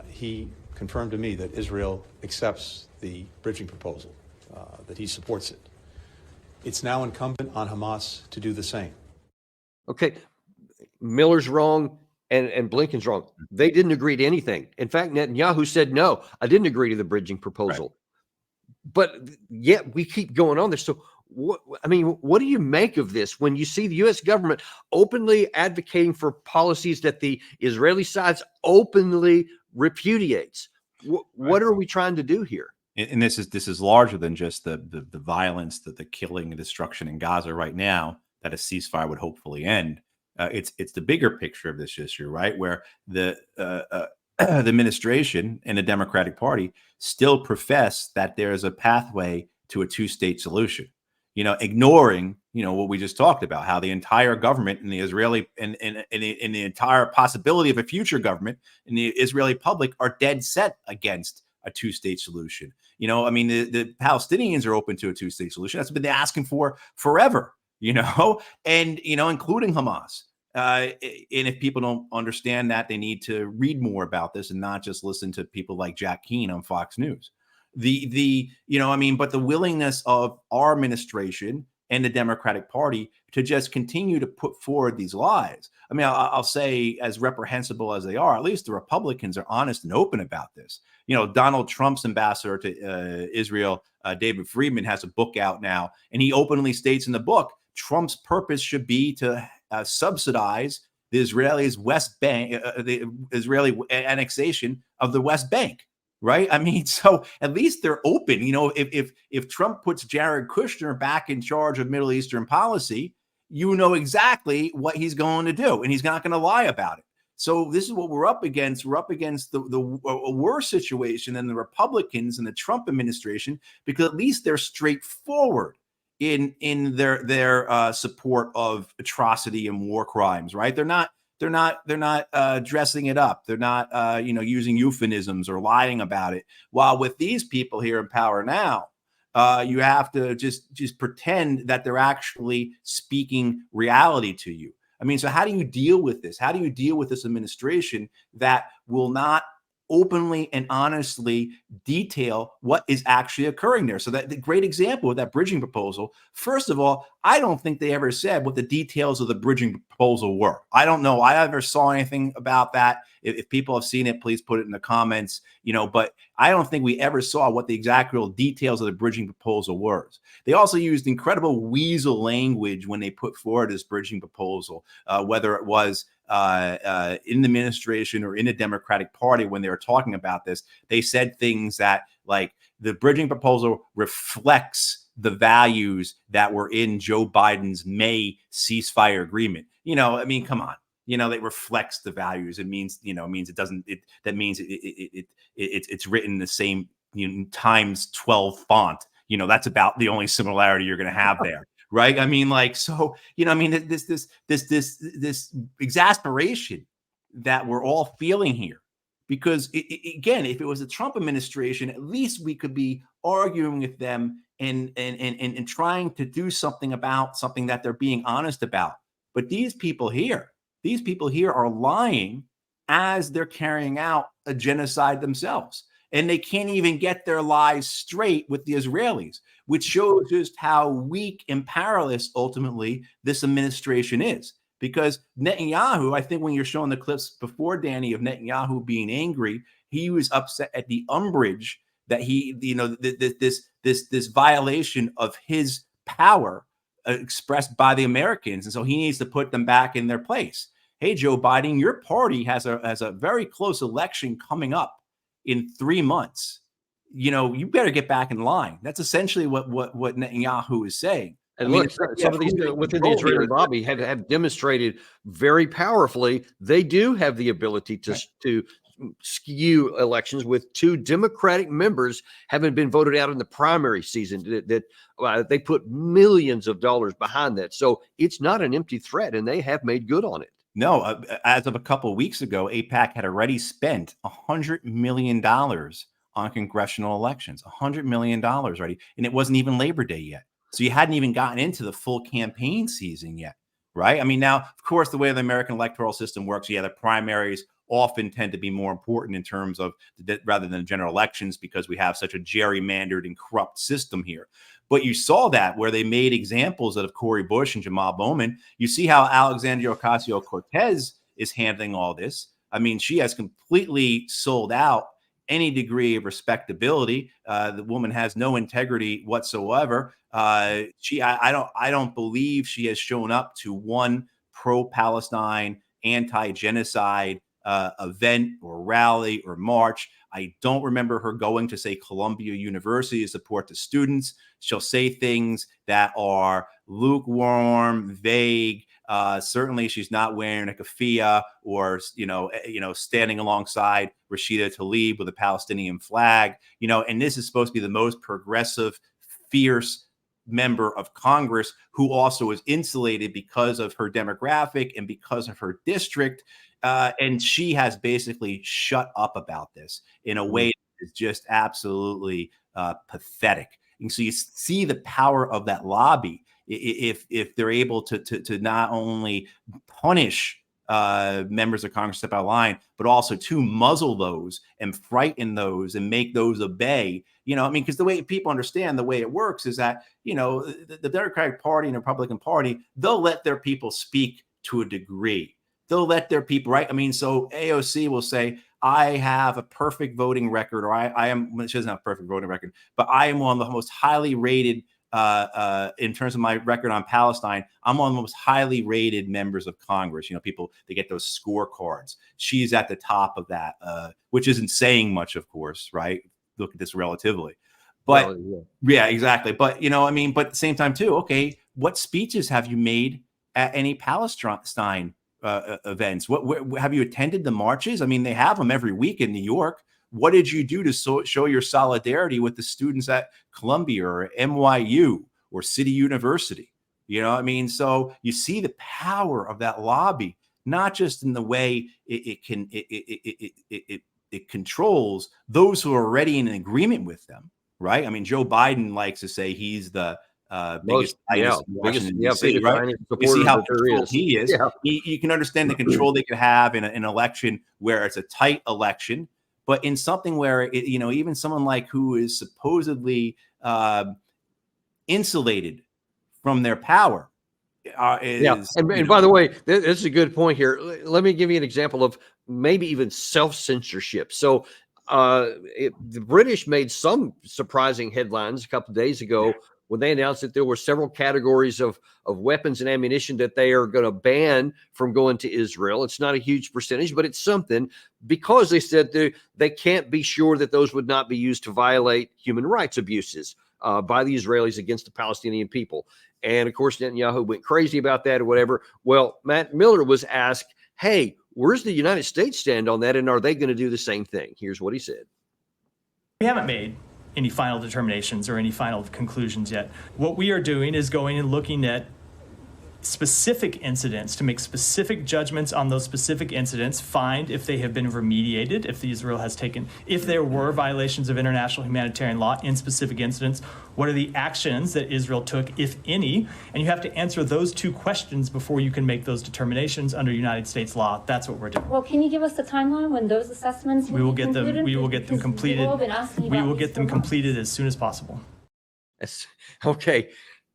he confirmed to me that Israel accepts the bridging proposal, that he supports it. It's now incumbent on Hamas to do the same. Okay, Miller's wrong and Blinken's wrong. They didn't agree to anything. In fact, Netanyahu said, no, I didn't agree to the bridging proposal. Right. But yet we keep going on there. So what do you make of this when you see the U.S. government openly advocating for policies that the Israeli side openly repudiates? What are we trying to do here? And this is larger than just the violence, the killing and destruction in Gaza right now that a ceasefire would hopefully end. It's the bigger picture of this issue, right? Where the administration and the Democratic Party still profess that there is a pathway to a two-state solution. Ignoring, what we just talked about, how the entire government and the Israeli and the entire possibility of a future government and the Israeli public are dead set against a two-state solution. The Palestinians are open to a two-state solution. That's been asking for forever, and, including Hamas. And if people don't understand that, they need to read more about this and not just listen to people like Jack Keane on Fox News. But the willingness of our administration and the Democratic Party to just continue to put forward these lies. I'll say, as reprehensible as they are, at least the Republicans are honest and open about this. Donald Trump's ambassador to Israel, David Friedman, has a book out now, and he openly states in the book, Trump's purpose should be to subsidize the Israelis' West Bank, the Israeli annexation of the West Bank. Right. So at least they're open. If Trump puts Jared Kushner back in charge of Middle Eastern policy, exactly what he's going to do, and he's not going to lie about it. So this is what we're up against. We're up against a worse situation than the Republicans and the Trump administration, because at least they're straightforward in their support of atrocity and war crimes. Right. They're not They're not dressing it up. They're not using euphemisms or lying about it. While with these people here in power now, you have to just pretend that they're actually speaking reality to you. I mean, so how do you deal with this? How do you deal with this administration that will not openly and honestly detail what is actually occurring there? So that the great example of that bridging proposal, first of all, I don't think they ever said what the details of the bridging proposal were. I don't know. I never saw anything about that. If people have seen it, please put it in the comments, but I don't think we ever saw what the exact real details of the bridging proposal were. They also used incredible weasel language when they put forward this bridging proposal, whether it was in the administration or in the Democratic Party. When they were talking about this, they said things that like the bridging proposal reflects the values that were in Joe Biden's May ceasefire agreement. I mean, come on. It reflects the values. It means, it doesn't, that means it's written in the same times 12 font. That's about the only similarity you're going to have there. Right. I mean, this exasperation that we're all feeling here, because again, if it was the Trump administration, at least we could be arguing with them and trying to do something about something that they're being honest about. But these people here are lying as they're carrying out a genocide themselves. And they can't even get their lies straight with the Israelis, which shows just how weak and powerless ultimately this administration is. Because Netanyahu, I think when you're showing the clips before, Danny, of Netanyahu being angry, he was upset at the umbrage that he, this violation of his power expressed by the Americans. And so he needs to put them back in their place. Hey, Joe Biden, your party has a very close election coming up in 3 months. You better get back in line. That's essentially what Netanyahu is saying. And look, some of these within the Israeli lobby have demonstrated very powerfully they do have the ability to skew elections, with 2 Democratic members having been voted out in the primary season. That they put millions of dollars behind that. So it's not an empty threat, and they have made good on it. No, as of a couple of weeks ago, AIPAC had already spent $100 million on congressional elections. $100 million already, and it wasn't even Labor Day yet. So you hadn't even gotten into the full campaign season yet, right? I mean, now, of course, the way the American electoral system works, the primaries often tend to be more important in terms of rather than general elections, because we have such a gerrymandered and corrupt system here. But you saw that where they made examples of Cori Bush and Jamal Bowman. You see how Alexandria Ocasio-Cortez is handling all this. I mean, she has completely sold out any degree of respectability. The woman has no integrity whatsoever. I don't believe she has shown up to one pro-Palestine, anti-genocide event or rally or march. I don't remember her going to, say, Columbia University to support the students. She'll say things that are lukewarm, vague. Certainly, she's not wearing a keffiyeh or standing alongside Rashida Tlaib with a Palestinian flag. And this is supposed to be the most progressive, fierce member of Congress, who also is insulated because of her demographic and because of her district. And she has basically shut up about this in a way that is just absolutely pathetic. And so you see the power of that lobby if they're able to not only punish members of Congress step out of line, but also to muzzle those and frighten those and make those obey. Because the way people understand the way it works is that, the Democratic Party and the Republican Party, they'll let their people speak to a degree. They'll let their people, right? I mean, so AOC will say, I have a perfect voting record, or I am, she doesn't have a perfect voting record, but I am one of the most highly rated, in terms of my record on Palestine, I'm one of the most highly rated members of Congress. People, they get those scorecards. She's at the top of that, which isn't saying much, of course, right? Look at this relatively. But yeah, exactly. But, but at the same time too, okay, what speeches have you made at any Palestine events? What have you attended the marches? I mean, they have them every week in New York. What did you do to show your solidarity with the students at Columbia or NYU or City University? So you see the power of that lobby not just in the way it controls those who are already in agreement with them, right? I mean, Joe Biden likes to say he's the biggest Zionist in Washington, D.C., right? You see how controlled he is. Yeah. You can understand the control they could have in an election where it's a tight election, but in something where, even someone like who is supposedly insulated from their power is. And by the way, this is a good point here. Let me give you an example of maybe even self-censorship. So the British made some surprising headlines a couple of days ago when they announced that there were several categories of weapons and ammunition that they are going to ban from going to Israel. It's not a huge percentage, but it's something, because they said they can't be sure that those would not be used to violate human rights abuses by the Israelis against the Palestinian people. And of course, Netanyahu went crazy about that or whatever. Well, Matt Miller was asked, hey, where's the United States stand on that? And are they going to do the same thing? Here's what he said. We haven't made any final determinations or any final conclusions yet. What we are doing is going and looking at specific incidents to make specific judgments on those specific incidents, find if they have been remediated, if there were violations of international humanitarian law in specific incidents, what are the actions that Israel took, if any? And you have to answer those two questions before you can make those determinations under United States law. That's what we're doing. Well, can you give us the timeline when those assessments will get them? We will get them completed. We will get them completed as soon as possible. Okay.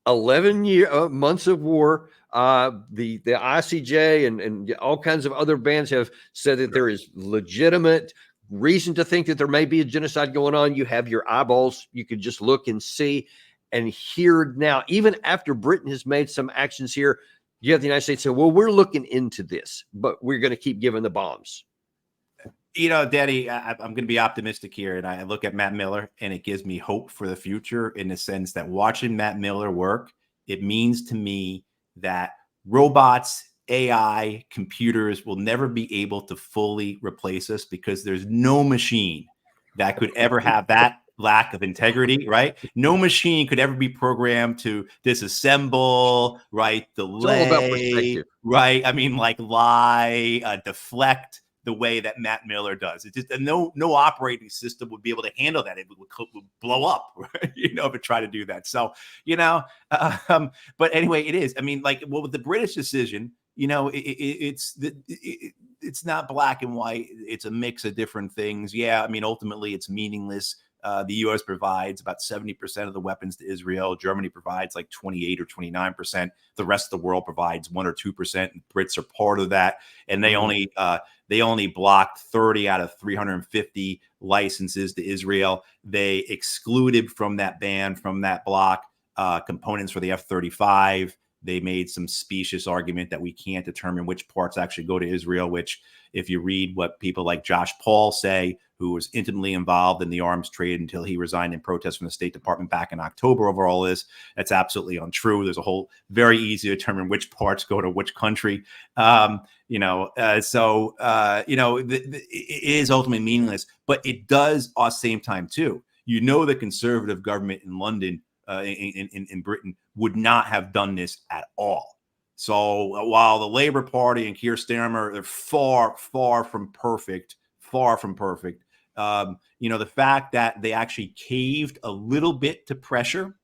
11 months of war. The ICJ and all kinds of other bands have said that there is legitimate reason to think that there may be a genocide going on. You have your eyeballs. You could just look and see and hear now. Even after Britain has made some actions here, you have the United States say, well, we're looking into this, but we're going to keep giving the bombs. Danny, I'm going to be optimistic here. And I look at Matt Miller and it gives me hope for the future, in the sense that watching Matt Miller work, it means to me that robots, AI, computers will never be able to fully replace us, because there's no machine that could ever have that lack of integrity, right? No machine could ever be programmed to disassemble, right? Delay, right? I mean, like lie, deflect, the way that Matt Miller does. It just no operating system would be able to handle that. It would blow up, right? If it tried to do that. So, but anyway, it is. I mean, like, well, with the British decision, it's not black and white. It's a mix of different things. Yeah, I mean, ultimately, it's meaningless. The U.S. provides about 70% of the weapons to Israel. Germany provides like 28 or 29%. The rest of the world provides 1 or 2%. And Brits are part of that, and they only blocked 30 out of 350 licenses to Israel. They excluded from that ban, from that block, components for the F-35. They made some specious argument that we can't determine which parts actually go to Israel, which, if you read what people like Josh Paul say, who was intimately involved in the arms trade until he resigned in protest from the State Department back in October over all this, that's absolutely untrue. There's a whole very easy to determine which parts go to which country. It is ultimately meaningless, but it does at the same time too. The conservative government in London, in Britain, would not have done this at all. So while the Labour Party and Keir Starmer, they're far from perfect, the fact that they actually caved a little bit to pressure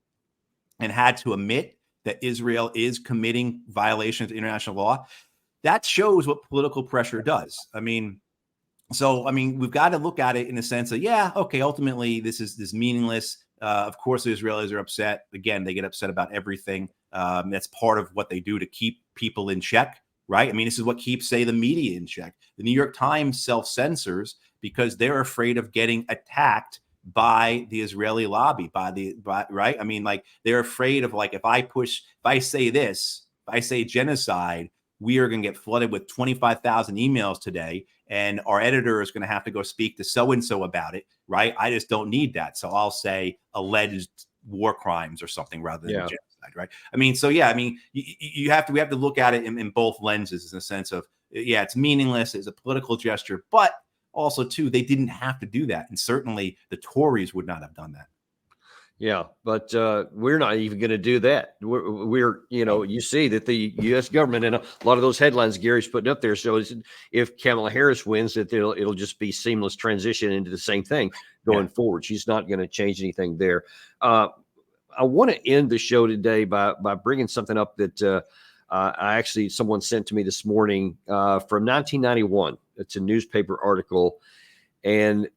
and had to admit that Israel is committing violations of international law, that shows what political pressure does. We've got to look at it in the sense of, ultimately this is meaningless. Of course, the Israelis are upset. Again, they get upset about everything. That's part of what they do to keep people in check, right? This is what keeps, say, the media in check. The New York Times self-censors because they're afraid of getting attacked by the Israeli lobby, right? They're afraid of, like, if I say genocide, we are going to get flooded with 25,000 emails today, and our editor is going to have to go speak to so-and-so about it, right? I just don't need that. So I'll say alleged war crimes or something rather than genocide, right? We have to look at it in both lenses, in the sense of, it's meaningless, it's a political gesture, but also too, they didn't have to do that. And certainly the Tories would not have done that. Yeah, but we're not even going to do that. You see that the U.S. government and a lot of those headlines Gary's putting up there shows if Kamala Harris wins, that it'll just be seamless transition into the same thing going forward. She's not going to change anything there. I want to end the show today by bringing something up that someone sent to me this morning from 1991. It's a newspaper article, and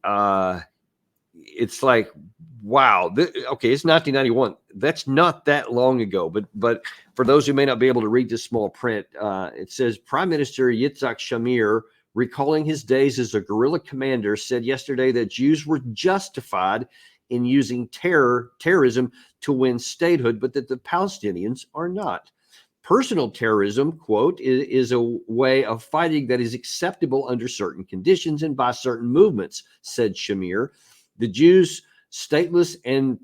it's like, wow. Okay, it's 1991. That's not that long ago. But for those who may not be able to read this small print, it says Prime Minister Yitzhak Shamir, recalling his days as a guerrilla commander, said yesterday that Jews were justified in using terrorism to win statehood, but that the Palestinians are not. Personal terrorism, quote, is a way of fighting that is acceptable under certain conditions and by certain movements, said Shamir. The Jews, stateless and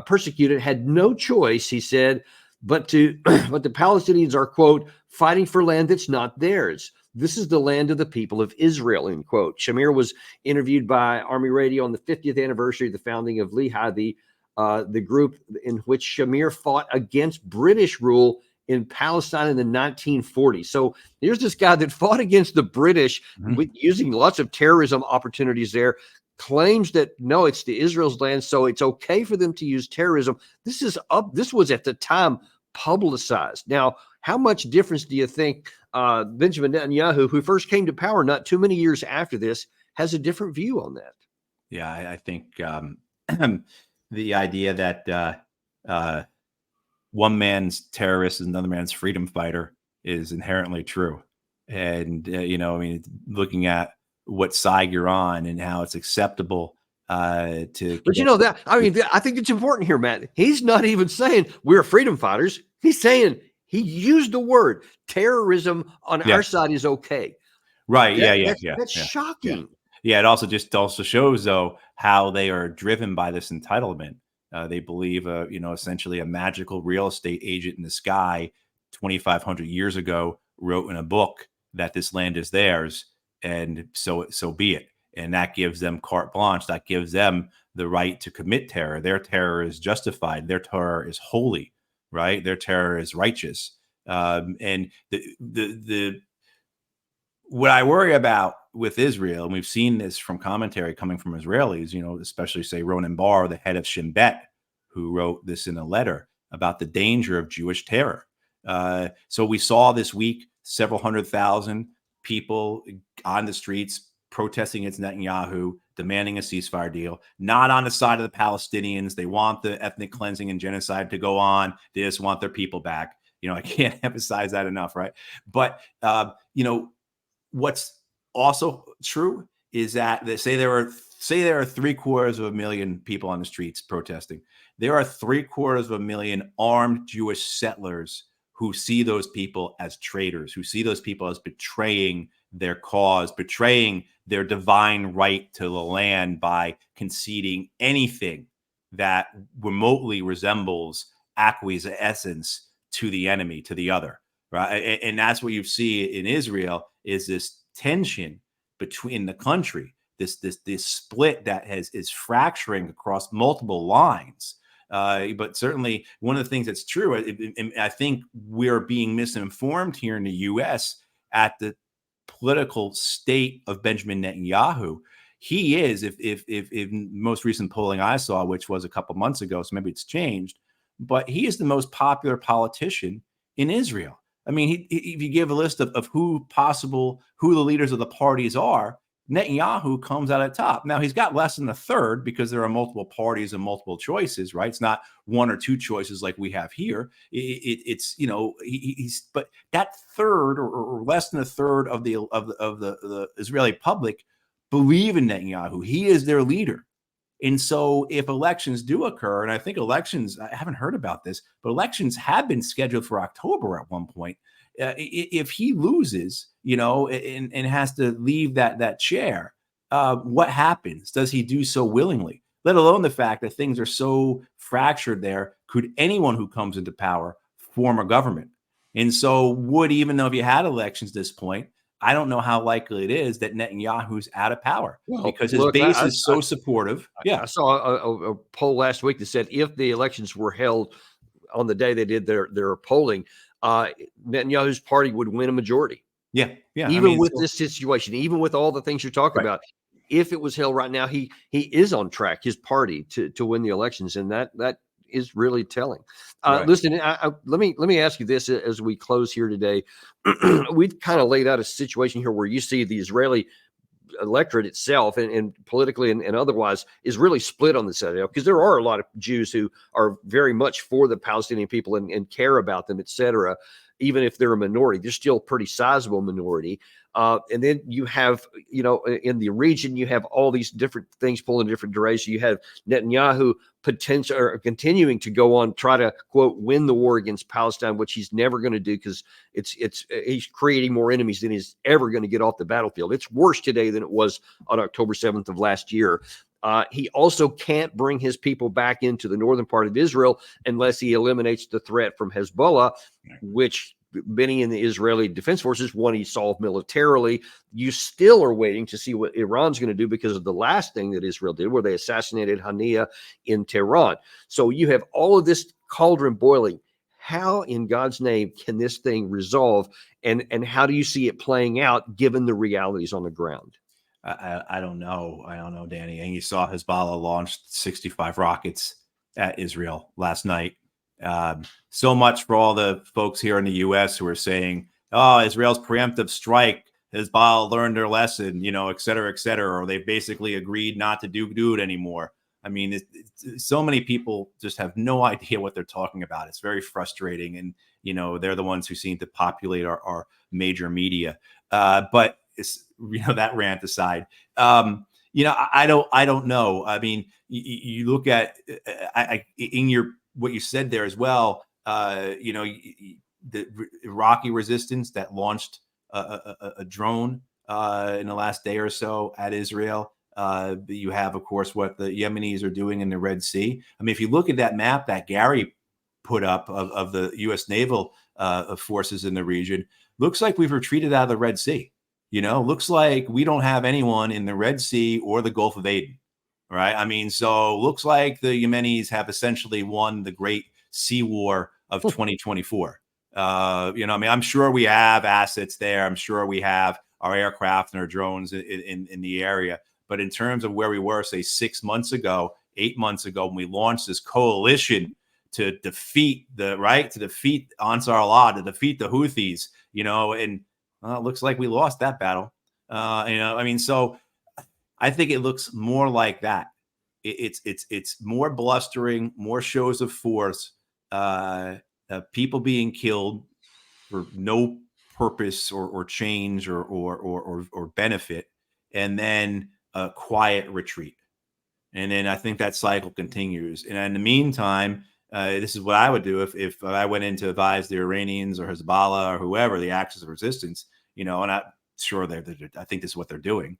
persecuted, had no choice, he said, but the Palestinians are, quote, fighting for land that's not theirs. This is the land of the people of Israel, end quote. Shamir was interviewed by Army Radio on the 50th anniversary of the founding of Lehi, the group in which Shamir fought against British rule in Palestine in the 1940s. So here's this guy that fought against the British with using lots of terrorism opportunities there, claims that no, it's the Israel's land, so it's okay for them to use terrorism. This was at the time publicized. Now, how much difference do you think Benjamin Netanyahu, who first came to power not too many years after this, has a different view on that? Yeah, I think the idea that one man's terrorist is another man's freedom fighter is inherently true. And, looking at what side you're on and how it's acceptable to. But I think it's important here, Matt. He's not even saying we're freedom fighters. He's saying he used the word terrorism on our side is okay. Right. That's shocking. Yeah. It also shows, though, how they are driven by this entitlement. They believe, essentially a magical real estate agent in the sky 2,500 years ago wrote in a book that this land is theirs, and so be it. And that gives them carte blanche. That gives them the right to commit terror. Their terror is justified. Their terror is holy, right? Their terror is righteous. And the what I worry about with Israel, and we've seen this from commentary coming from Israelis, especially say Ronan Bar, the head of Shin Bet, who wrote this in a letter about the danger of Jewish terror. So we saw this week several 100,000 people on the streets protesting against Netanyahu, demanding a ceasefire deal, not on the side of the Palestinians. They want the ethnic cleansing and genocide to go on. They just want their people back. I can't emphasize that enough, right? But, what's also true is that they say there are 750,000 people on the streets protesting. There are 750,000 armed Jewish settlers who see those people as traitors, who see those people as betraying their cause, betraying their divine right to the land by conceding anything that remotely resembles acquiescence to the enemy, to the other, right? And that's what you see in Israel, is this tension between the country, this split that is fracturing across multiple lines. But certainly one of the things that's true, and I think we're being misinformed here in the U.S. at the political state of Benjamin Netanyahu. He is, if most recent polling I saw, which was a couple months ago, so maybe it's changed, but he is the most popular politician in Israel. I mean, if you give a list of who the leaders of the parties are, Netanyahu comes out at top. Now, he's got less than a third because there are multiple parties and multiple choices, right? It's not one or two choices like we have here. It's but that third or less than a third of the Israeli public believe in Netanyahu. He is their leader. And so if elections do occur, and I think I haven't heard about this, but elections have been scheduled for October at one point. If he loses, and has to leave that chair, what happens? Does he do so willingly? Let alone the fact that things are so fractured there. Could anyone who comes into power form a government? And so even though if you had elections at this point, I don't know how likely it is that Netanyahu's out of power because his look, base is so supportive. I saw a poll last week that said if the elections were held on the day they did their polling, Netanyahu's party would win a majority. Yeah. Even with this situation, even with all the things you're talking about, if it was held right now, he is on track, his party, to win the elections, and that is really telling. Listen, let me ask you this as we close here today. We've kind of laid out a situation here where you see the Israeli electorate itself and politically and otherwise is really split on this issue, because there are a lot of Jews who are very much for the Palestinian people and care about them, etc. Even if they're a minority, they're still a pretty sizable minority. And then you have, in the region, you have all these different things pulling in different directions. You have Netanyahu continuing to go on, try to, quote, win the war against Palestine, which he's never going to do, because he's creating more enemies than he's ever going to get off the battlefield. It's worse today than it was on October 7th of last year. He also can't bring his people back into the northern part of Israel unless he eliminates the threat from Hezbollah, which many in the Israeli Defense Forces want to solve militarily. You still are waiting to see what Iran's going to do because of the last thing that Israel did, where they assassinated Hania in Tehran. So you have all of this cauldron boiling. How in God's name can this thing resolve? And how do you see it playing out given the realities on the ground? I don't know. I don't know, Danny. And you saw Hezbollah launched 65 rockets at Israel last night. So much for all the folks here in the U.S. who are saying, oh, Israel's preemptive strike, Hezbollah learned their lesson, et cetera, or they've basically agreed not to do it anymore. I mean, so many people just have no idea what they're talking about. It's very frustrating. And, they're the ones who seem to populate our major media. But it's, that rant aside, I don't know. I mean, you look at what you said there as well, the Iraqi resistance that launched a drone in the last day or so at Israel. You have, of course, what the Yemenis are doing in the Red Sea. I mean, if you look at that map that Gary put up of the U.S. naval forces in the region, looks like we've retreated out of the Red Sea. Looks like we don't have anyone in the Red Sea or the Gulf of Aden. Right. I mean, so looks like the Yemenis have essentially won the great sea war of 2024. I mean, I'm sure we have assets there. I'm sure we have our aircraft and our drones in the area. But in terms of where we were, say, 8 months ago, when we launched this coalition to defeat Ansar Allah, to defeat the Houthis, and it looks like we lost that battle. I mean, so I think it looks more like that. It's more blustering, more shows of force, people being killed for no purpose or change or benefit, and then a quiet retreat. And then I think that cycle continues. And in the meantime, this is what I would do if I went in to advise the Iranians or Hezbollah or whoever, the axis of resistance, and I'm sure I think this is what they're doing.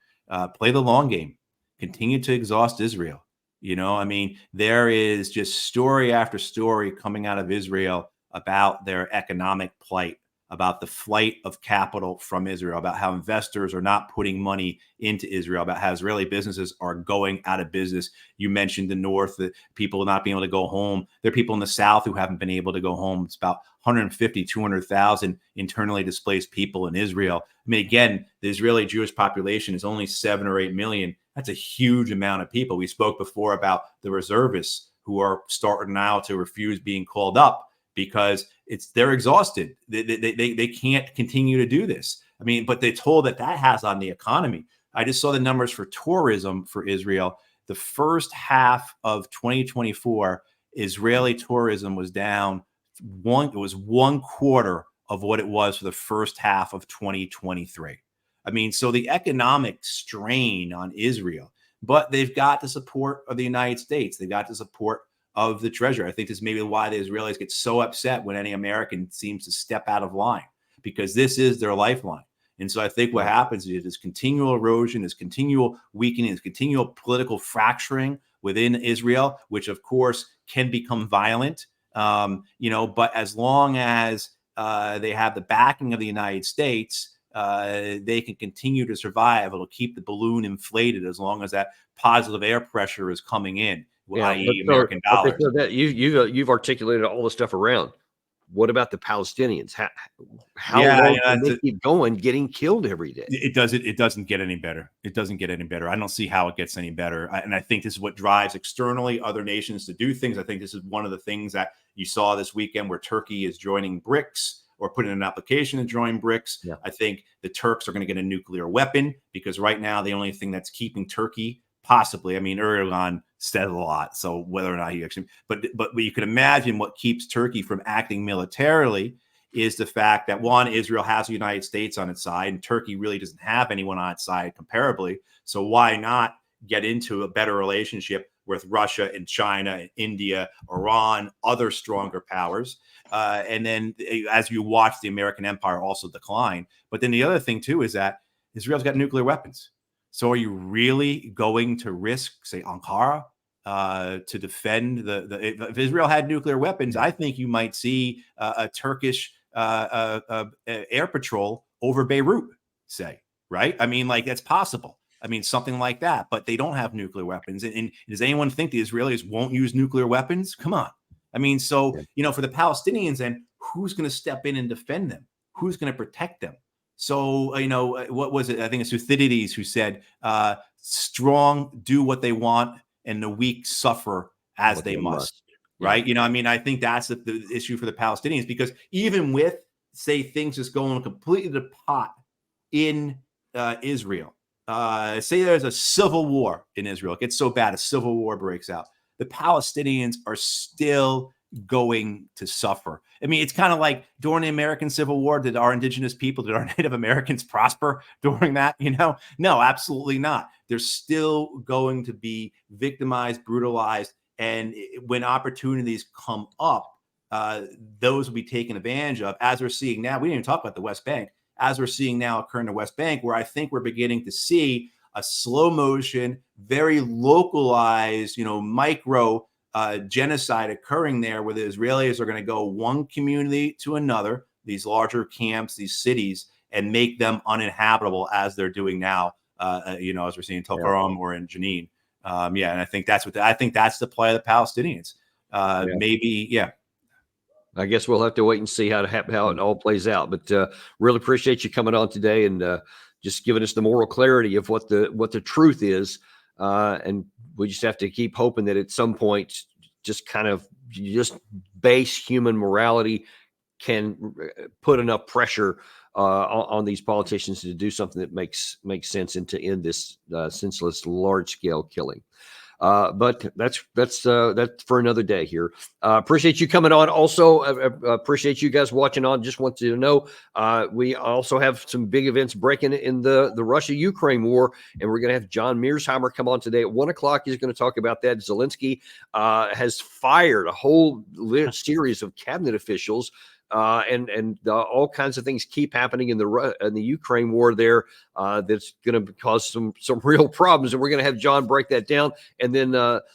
Play the long game, continue to exhaust Israel. I mean, there is just story after story coming out of Israel about their economic plight, about the flight of capital from Israel, about how investors are not putting money into Israel, about how Israeli businesses are going out of business. You mentioned the North, the people not being able to go home. There are people in the South who haven't been able to go home. It's about 150, 200,000 internally displaced people in Israel. I mean, again, the Israeli Jewish population is only 7 or 8 million. That's a huge amount of people. We spoke before about the reservists who are starting now to refuse being called up because they're exhausted. They can't continue to do this. I mean, but they told that has on the economy. I just saw the numbers for tourism for Israel. The first half of 2024, Israeli tourism was down it was 1/4 of what it was for the first half of 2023. I mean, so the economic strain on Israel, but they've got the support of the United States. They've got the support of the treasury. I think this may be why the Israelis get so upset when any American seems to step out of line, because this is their lifeline. And so I think what happens is this continual erosion, this continual weakening, this continual political fracturing within Israel, which of course can become violent. But as long as they have the backing of the United States, they can continue to survive. It'll keep the balloon inflated as long as that positive air pressure is coming in, i.e. American dollars. So that you've articulated all the stuff around. What about the Palestinians? How long can they keep going, getting killed every day? It doesn't get any better. It doesn't get any better. I don't see how it gets any better. And I think this is what drives externally other nations to do things. I think this is one of the things that you saw this weekend where Turkey is joining BRICS or putting in an application to join BRICS. Yeah. I think the Turks are going to get a nuclear weapon because right now the only thing that's keeping Turkey possibly, I mean, Erdogan said a lot, so whether or not he actually, but you can imagine what keeps Turkey from acting militarily is the fact that one, Israel has the United States on its side, and Turkey really doesn't have anyone on its side comparably. So why not get into a better relationship with Russia and China and India, Iran, other stronger powers? And then as you watch the American empire also decline. But then the other thing too is that Israel's got nuclear weapons. So are you really going to risk, say, Ankara to defend if Israel had nuclear weapons? I think you might see a Turkish air patrol over Beirut, say, right? I mean, like that's possible. I mean, something like that, but they don't have nuclear weapons. And does anyone think the Israelis won't use nuclear weapons? Come on. I mean, so, for the Palestinians, then who's going to step in and defend them? Who's going to protect them? So, what was it? I think it's Thucydides who said, strong do what they want and the weak suffer as they must. Right. I think that's the issue for the Palestinians, because even with, say, things just going completely to pot in Israel, say there's a civil war in Israel, it gets so bad, a civil war breaks out. The Palestinians are still going to suffer. I mean, it's kind of like during the American Civil War, did our indigenous people, did our Native Americans prosper during that? No, absolutely not. They're still going to be victimized, brutalized. And when opportunities come up, those will be taken advantage of, as we're seeing now. We didn't even talk about the West Bank, as we're seeing now occur in the West Bank, where I think we're beginning to see a slow motion, very localized, micro genocide occurring there, where the Israelis are going to go one community to another, these larger camps, these cities, and make them uninhabitable, as they're doing now, as we're seeing in Tulkarm or in Jenin. And I think that's the play of the Palestinians. Maybe. I guess we'll have to wait and see how it all plays out. But really appreciate you coming on today and just giving us the moral clarity of what the truth is. And we just have to keep hoping that at some point, just kind of just base human morality can put enough pressure on these politicians to do something that makes sense and to end this senseless large scale killing. But that's for another day here. Appreciate you coming on. Also, appreciate you guys watching on. Just want you to know, we also have some big events breaking in the Russia-Ukraine war, and we're going to have John Mearsheimer come on today at 1:00. He's going to talk about that. Zelensky has fired a whole series of cabinet officials. And all kinds of things keep happening in the Ukraine war there. That's going to cause some real problems, and we're going to have John break that down. And then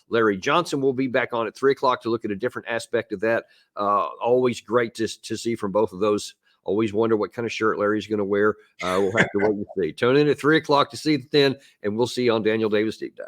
Larry Johnson will be back on at 3:00 to look at a different aspect of that. Always great to see from both of those. Always wonder what kind of shirt Larry's going to wear. We'll have to wait and see. Tune in at 3:00 to see it then, and we'll see you on Daniel Davis Deep Dive.